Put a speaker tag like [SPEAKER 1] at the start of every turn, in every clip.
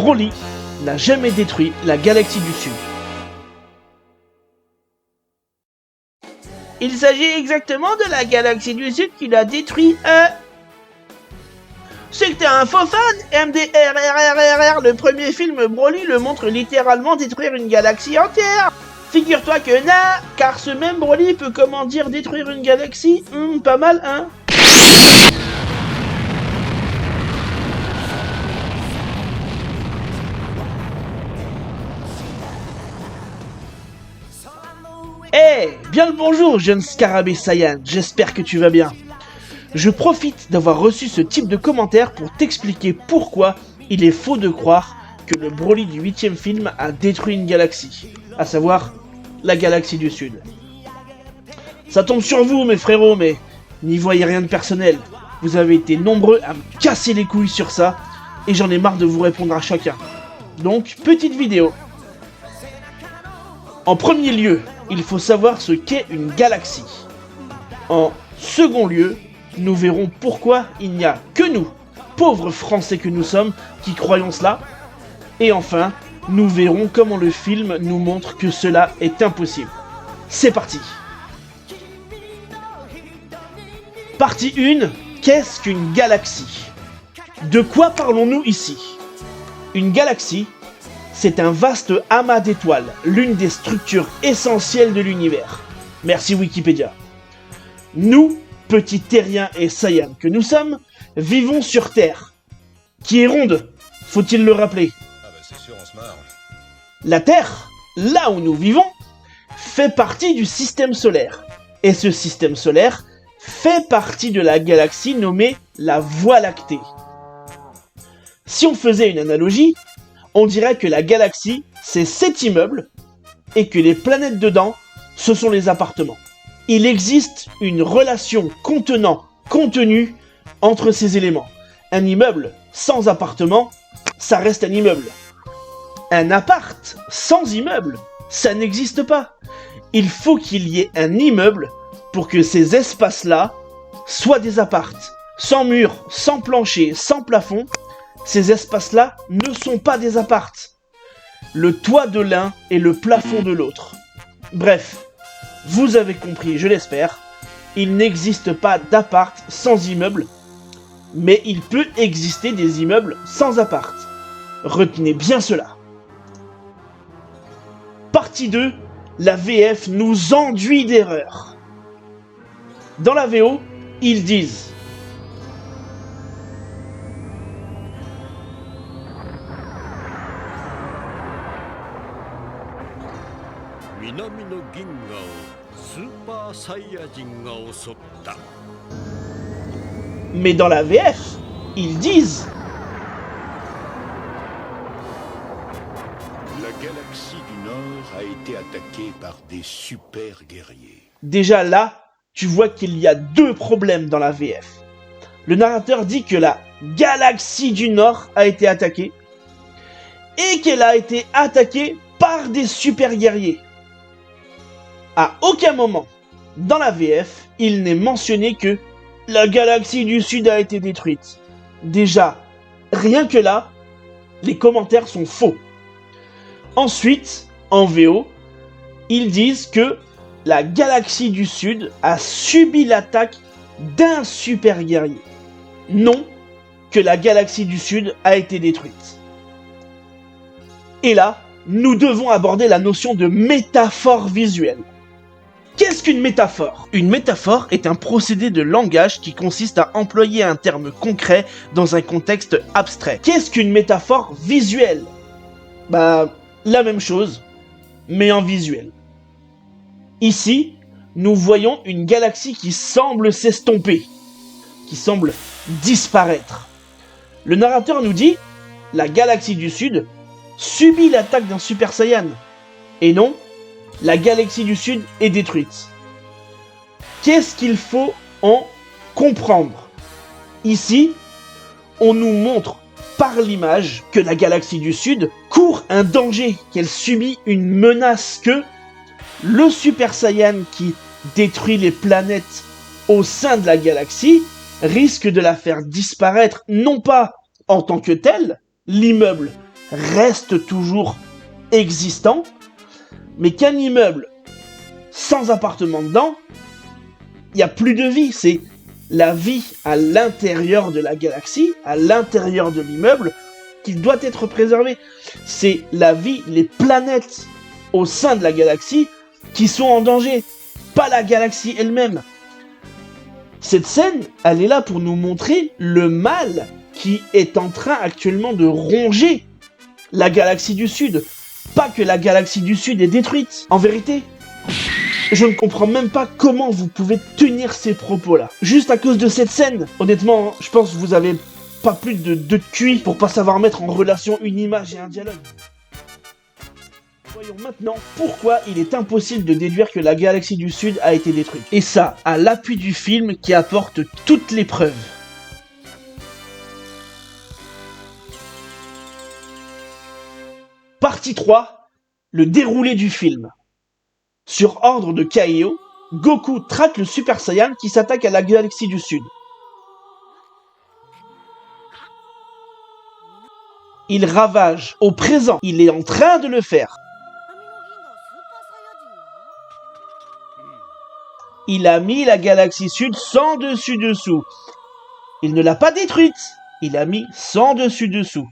[SPEAKER 1] Broly n'a jamais détruit la galaxie du Sud. Il s'agit exactement de la galaxie du Sud qui l'a détruit. C'est que t'es un faux fan, MDRRRR. Le premier film Broly le montre littéralement détruire une galaxie entière. Figure-toi que car ce même Broly peut comment dire détruire une galaxie. Pas mal, hein. Bien le bonjour, jeune Scarabée Saiyan, j'espère que tu vas bien. Je profite d'avoir reçu ce type de commentaire pour t'expliquer pourquoi il est faux de croire que le Broly du 8ème film a détruit une galaxie, à savoir la galaxie du Sud. Ça tombe sur vous mes frérots, mais n'y voyez rien de personnel. Vous avez été nombreux à me casser les couilles sur ça, et j'en ai marre de vous répondre à chacun. Donc, petite vidéo. En premier lieu, il faut savoir ce qu'est une galaxie. En second lieu, nous verrons pourquoi il n'y a que nous, pauvres Français que nous sommes, qui croyons cela. Et enfin, nous verrons comment le film nous montre que cela est impossible. C'est parti. Partie 1, qu'est-ce qu'une galaxie? De quoi parlons-nous ici? Une galaxie, c'est un vaste amas d'étoiles, l'une des structures essentielles de l'univers. Merci Wikipédia. Nous, petits terriens et saiyans que nous sommes, vivons sur Terre, qui est ronde, faut-il le rappeler.
[SPEAKER 2] C'est sûr, on se marre.
[SPEAKER 1] La Terre, là où nous vivons, fait partie du système solaire. Et ce système solaire fait partie de la galaxie nommée la Voie lactée. Si on faisait une analogie, on dirait que la galaxie, c'est 7 immeubles, et que les planètes dedans, ce sont les appartements. Il existe une relation contenant-contenu entre ces éléments. Un immeuble sans appartement, ça reste un immeuble. Un appart sans immeuble, ça n'existe pas. Il faut qu'il y ait un immeuble pour que ces espaces-là soient des apparts. Sans mur, sans plancher, sans plafond, ces espaces-là ne sont pas des apparts. Le toit de l'un et le plafond de l'autre. Bref, vous avez compris, je l'espère, il n'existe pas d'appart sans immeuble, mais il peut exister des immeubles sans appart. Retenez bien cela. Partie 2, la VF nous enduit d'erreurs. Dans la VO, ils disent mais dans la VF, ils disent
[SPEAKER 3] la galaxie du Nord a été attaquée par des super guerriers.
[SPEAKER 1] Déjà là, tu vois qu'il y a deux problèmes dans la VF. Le narrateur dit que la galaxie du Nord a été attaquée et qu'elle a été attaquée par des super guerriers. À aucun moment, dans la VF, il n'est mentionné que la galaxie du Sud a été détruite. Déjà, rien que là, les commentaires sont faux. Ensuite, en VO, ils disent que la galaxie du Sud a subi l'attaque d'un super guerrier. Non, que la galaxie du Sud a été détruite. Et là, nous devons aborder la notion de métaphore visuelle. Qu'est-ce qu'une métaphore? Une métaphore est un procédé de langage qui consiste à employer un terme concret dans un contexte abstrait. Qu'est-ce qu'une métaphore visuelle? La même chose, mais en visuel. Ici, nous voyons une galaxie qui semble s'estomper, qui semble disparaître. Le narrateur nous dit, la galaxie du Sud subit l'attaque d'un Super Saiyan. Et non, la galaxie du Sud est détruite. Qu'est-ce qu'il faut en comprendre? Ici, on nous montre par l'image que la galaxie du Sud court un danger, qu'elle subit une menace, que le Super Saiyan qui détruit les planètes au sein de la galaxie risque de la faire disparaître, non pas en tant que tel, l'immeuble, reste toujours existant, mais qu'un immeuble sans appartement dedans, il n'y a plus de vie. C'est la vie à l'intérieur de la galaxie, à l'intérieur de l'immeuble, qui doit être préservée. C'est la vie, les planètes au sein de la galaxie qui sont en danger, pas la galaxie elle-même. Cette scène, elle est là pour nous montrer le mal qui est en train actuellement de ronger la galaxie du Sud. Pas que la galaxie du Sud est détruite. En vérité, je ne comprends même pas comment vous pouvez tenir ces propos-là. Juste à cause de cette scène. Honnêtement, je pense que vous avez pas plus de QI pour pas savoir mettre en relation une image et un dialogue. Voyons maintenant pourquoi il est impossible de déduire que la galaxie du Sud a été détruite. Et ça, à l'appui du film qui apporte toutes les preuves. Partie 3, le déroulé du film. Sur ordre de Kaio, Goku traque le Super Saiyan qui s'attaque à la galaxie du Sud. Il ravage. Au présent, il est en train de le faire. Il a mis la galaxie Sud sans dessus-dessous. Il ne l'a pas détruite. Il a mis sans dessus-dessous.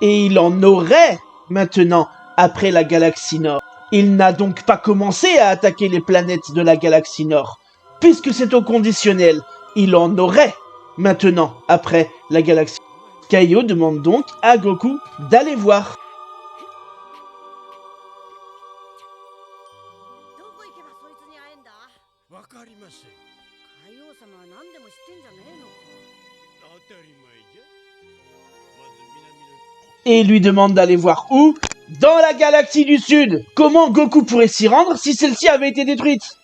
[SPEAKER 1] Et il en aurait maintenant après la galaxie Nord. Il n'a donc pas commencé à attaquer les planètes de la galaxie Nord, puisque c'est au conditionnel. Il en aurait maintenant après la galaxie. Kaio demande donc à Goku d'aller voir. Et il lui demande d'aller voir où? Dans la galaxie du Sud. Comment Goku pourrait s'y rendre si celle-ci avait été détruite?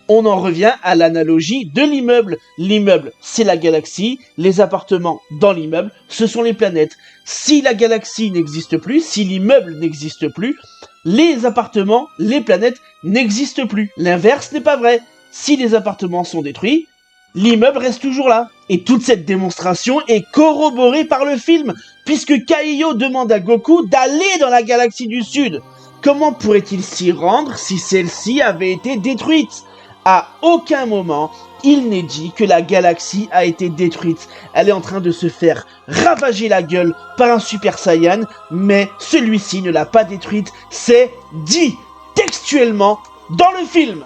[SPEAKER 1] On en revient à l'analogie de l'immeuble. L'immeuble, c'est la galaxie. Les appartements dans l'immeuble, ce sont les planètes. Si la galaxie n'existe plus, si l'immeuble n'existe plus, les appartements, les planètes n'existent plus. L'inverse n'est pas vrai. Si les appartements sont détruits, l'immeuble reste toujours là. Et toute cette démonstration est corroborée par le film, puisque Kaio demande à Goku d'aller dans la galaxie du Sud. Comment pourrait-il s'y rendre si celle-ci avait été détruite? À aucun moment, il n'est dit que la galaxie a été détruite. Elle est en train de se faire ravager la gueule par un Super Saiyan, mais celui-ci ne l'a pas détruite. C'est dit textuellement dans le film.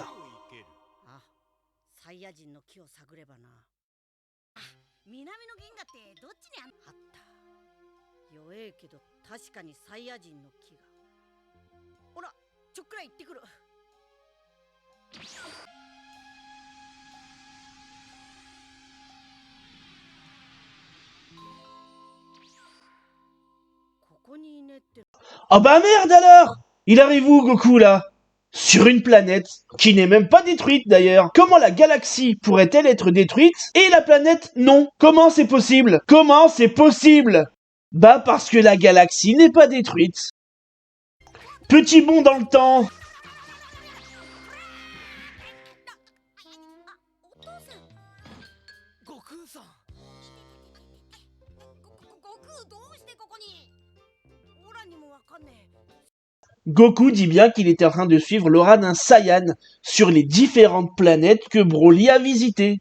[SPEAKER 1] Oh bah merde alors! Il arrive où Goku là? Sur une planète qui n'est même pas détruite d'ailleurs. Comment la galaxie pourrait-elle être détruite et la planète non? Comment c'est possible? Comment c'est possible? Bah parce que la galaxie n'est pas détruite. Petit bond dans le temps. Goku dit bien qu'il était en train de suivre l'aura d'un Saiyan sur les différentes planètes que Broly a visitées.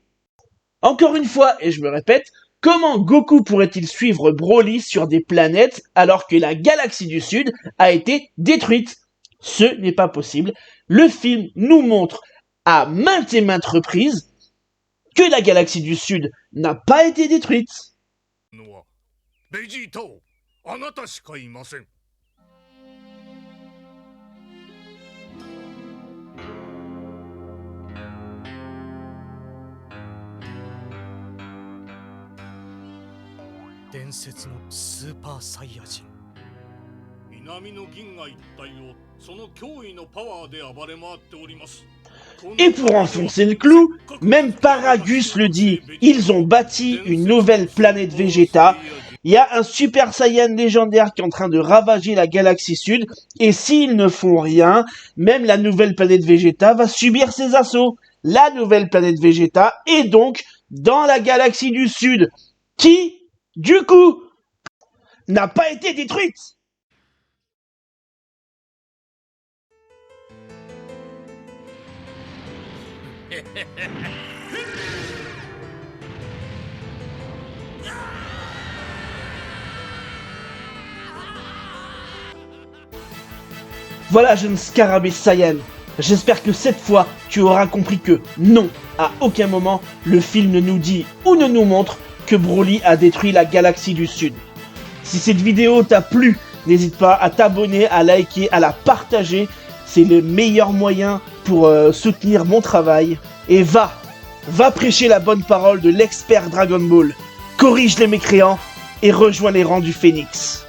[SPEAKER 1] Encore une fois, et je me répète, comment Goku pourrait-il suivre Broly sur des planètes alors que la galaxie du Sud a été détruite? Ce n'est pas possible. Le film nous montre à maintes et maintes reprises que la galaxie du Sud n'a pas été détruite. Et pour enfoncer le clou, même Paragus le dit, ils ont bâti une nouvelle planète Vegeta. Il y a un Super Saiyan légendaire qui est en train de ravager la galaxie Sud, et s'ils ne font rien, même la nouvelle planète Vegeta va subir ses assauts. La nouvelle planète Vegeta est donc dans la galaxie du Sud. Qui Du coup, n'a pas été détruite. Voilà, jeune scarabée Saiyan. J'espère que cette fois, tu auras compris que non, à aucun moment, le film ne nous dit ou ne nous montre que Broly a détruit la galaxie du Sud. Si cette vidéo t'a plu, n'hésite pas à t'abonner, à liker, à la partager. C'est le meilleur moyen pour soutenir mon travail. Et va prêcher la bonne parole de l'expert Dragon Ball. Corrige les mécréants et rejoins les rangs du Phénix.